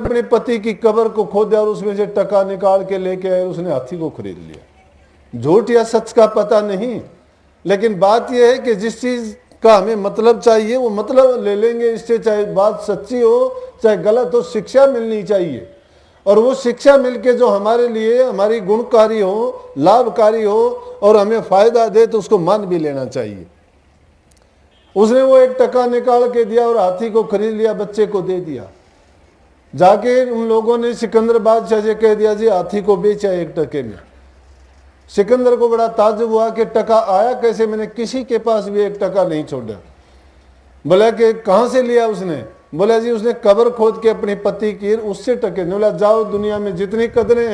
अपने पति की कब्र को खोदा और उसमें से टका निकाल के लेके आए, उसने हाथी को खरीद लिया। झूठ या सच का पता नहीं, लेकिन बात यह है कि जिस चीज का हमें मतलब चाहिए वो मतलब ले लेंगे। इससे चाहे बात सच्ची हो चाहे गलत हो, शिक्षा मिलनी चाहिए, और वो शिक्षा मिलके जो हमारे लिए हमारी गुणकारी हो, लाभकारी हो और हमें फायदा दे तो उसको मान भी लेना चाहिए। उसने वो 1 टका निकाल के दिया और हाथी को खरीद लिया, बच्चे को दे दिया। जाके उन लोगों ने सिकंदर बादशाह से कह दिया जी हाथी को बेचा 1 टके में। सिकंदर को बड़ा ताज्जुब हुआ कि टका आया कैसे, मैंने किसी के पास भी 1 टका नहीं छोड़ा। बोला कि कहाँ से लिया उसने? बोला जी उसने कब्र खोद के अपनी पति की, उससे टके। बोला जाओ दुनिया में जितनी कब्रें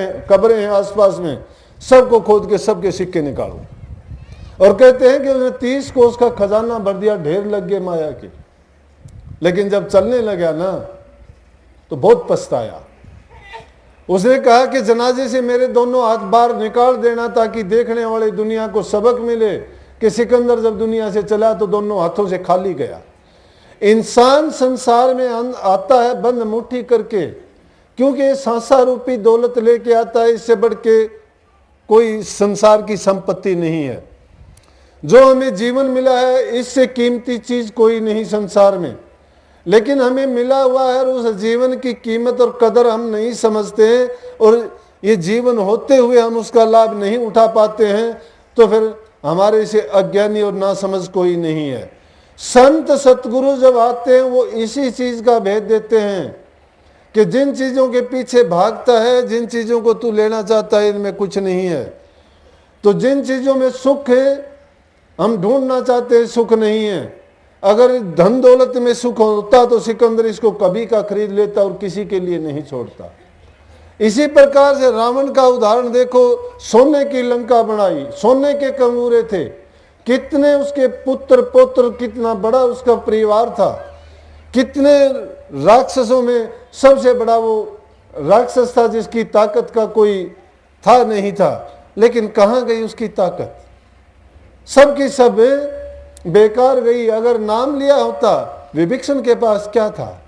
हैं आसपास में, सबको खोद के सबके सिक्के निकालो। और कहते हैं कि उसने 30 कोस का खजाना भर दिया, ढेर लग गए माया के। लेकिन जब चलने लगा ना तो बहुत पछताया। उसने कहा कि जनाजे से मेरे दोनों हाथ बाहर निकाल देना ताकि देखने वाले दुनिया को सबक मिले कि सिकंदर जब दुनिया से चला तो दोनों हाथों से खाली गया। इंसान संसार में आता है बंद मुट्ठी करके, क्योंकि सांसा रूपी दौलत लेके आता है, इससे बढ़ के कोई संसार की संपत्ति नहीं है। जो हमें जीवन मिला है इससे कीमती चीज कोई नहीं संसार में, लेकिन हमें मिला हुआ है और उस जीवन की कीमत और कदर हम नहीं समझते हैं, और ये जीवन होते हुए हम उसका लाभ नहीं उठा पाते हैं, तो फिर हमारे से अज्ञानी और नासमझ कोई नहीं है। संत सतगुरु जब आते हैं वो इसी चीज का भेद देते हैं कि जिन चीजों के पीछे भागता है, जिन चीजों को तू लेना चाहता है, इनमें कुछ नहीं है। तो जिन चीजों में सुख है हम ढूंढना चाहते हैं, सुख नहीं है। अगर धन दौलत में सुख होता तो सिकंदर इसको कभी का खरीद लेता और किसी के लिए नहीं छोड़ता। इसी प्रकार से रावण का उदाहरण देखो, सोने की लंका बनाई, सोने के कंगूरे थे, कितने उसके पुत्र पौत्र, कितना बड़ा उसका परिवार था, कितने राक्षसों में सबसे बड़ा वो राक्षस था जिसकी ताकत का कोई था नहीं था। लेकिन कहाँ गई उसकी ताकत? सबकी सब बेकार गई। अगर नाम लिया होता, विभीषण के पास क्या था?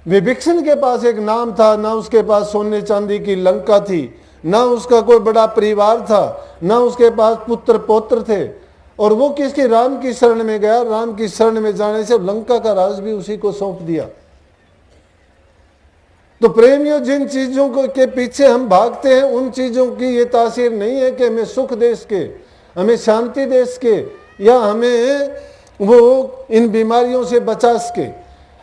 विभीषण के पास एक नाम था, ना उसके पास सोने चांदी की लंका थी, ना उसका कोई बड़ा परिवार था, ना उसके पास पुत्र पौत्र थे, और वो किसकी? राम की शरण में गया। राम की शरण में जाने से लंका का राज भी उसी को सौंप दिया। तो प्रेमियों, जिन चीजों को के पीछे हम भागते हैं उन चीजों की ये तासीर नहीं है कि हमें सुख दे सके, हमें शांति दे सके, या हमें वो इन बीमारियों से बचा सके।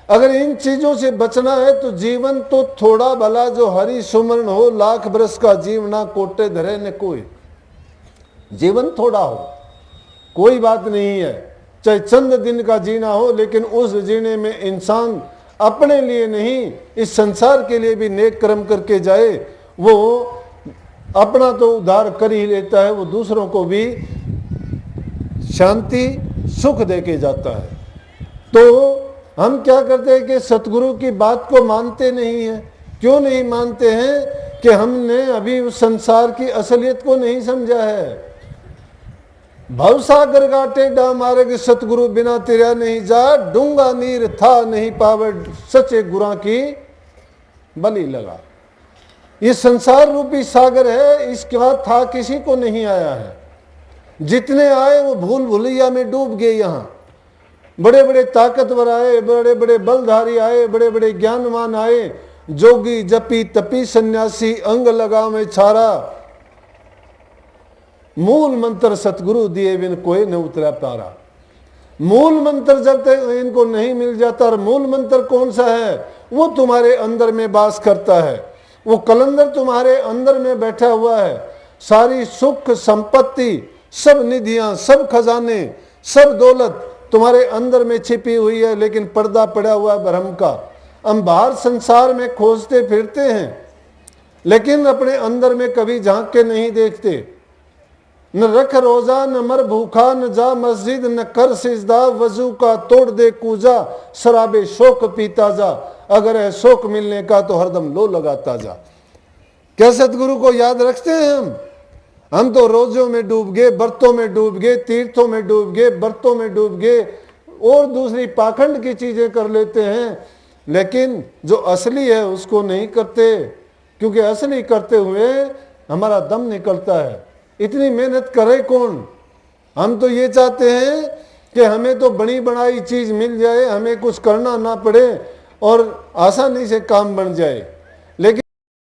अगर इन चीजों से बचना है तो जीवन तो थोड़ा भला जो हरि सुमरण हो, लाख बरस का जीवना कोटे धरे न कोई। जीवन थोड़ा हो कोई बात नहीं है, चाहे चंद दिन का जीना हो, लेकिन उस जीने में इंसान अपने लिए नहीं इस संसार के लिए भी नेक कर्म करके जाए। वो अपना तो उद्धार कर ही लेता है, वो दूसरों को भी शांति सुख देके जाता है। तो हम क्या करते हैं कि सतगुरु की बात को मानते नहीं हैं। क्यों नहीं मानते हैं? कि हमने अभी उस संसार की असलियत को नहीं समझा है। भवसागर का टेढ़ा मार्ग सतगुरु बिना तिरा नहीं जा, डूंगा नीर था नहीं पावे, सच्चे गुरा की बलि लगा। ये संसार रूपी सागर है, इसका था किसी को नहीं आया है। जितने आए वो भूल भुलैया में डूब गए। यहाँ बड़े बड़े ताकतवर आए, बड़े बड़े बलधारी आए, बड़े बड़े ज्ञानवान आए, जोगी जपी तपी सन्यासी अंग लगावे छारा, मूल मंत्र सतगुरु दिए बिन कोई न उतरा पारा। मूल मंत्र जब तक इनको नहीं मिल जाता, और मूल मंत्र कौन सा है? वो तुम्हारे अंदर में वास करता है, वो कलंदर तुम्हारे अंदर में बैठा हुआ है। सारी सुख संपत्ति, सब निधियां, सब खजाने, सब दौलत तुम्हारे अंदर में छिपी हुई है, लेकिन पर्दा पड़ा हुआ है भ्रम का। हम बाहर संसार में खोजते फिरते हैं, लेकिन अपने अंदर में कभी झांक के नहीं देखते। न रख रोजा, न मर भूखा, न जा मस्जिद, न कर सिजदा, वजू का तोड़ दे कूजा, शराबे शोक पीता जा, अगर है शोक मिलने का तो हरदम लो लगाता जा। क्या सतगुरु को याद रखते हैं हम तो रोजों में डूब गए, व्रतों में डूब गए, तीर्थों में डूब गए, व्रतों में डूब गए, और दूसरी पाखंड की चीजें कर लेते हैं। लेकिन जो असली है उसको नहीं करते, क्योंकि असली करते हुए हमारा दम निकलता है। इतनी मेहनत करे कौन? हम तो ये चाहते हैं कि हमें तो बड़ी बनाई चीज मिल जाए, हमें कुछ करना ना पड़े और आसानी से काम बन जाए।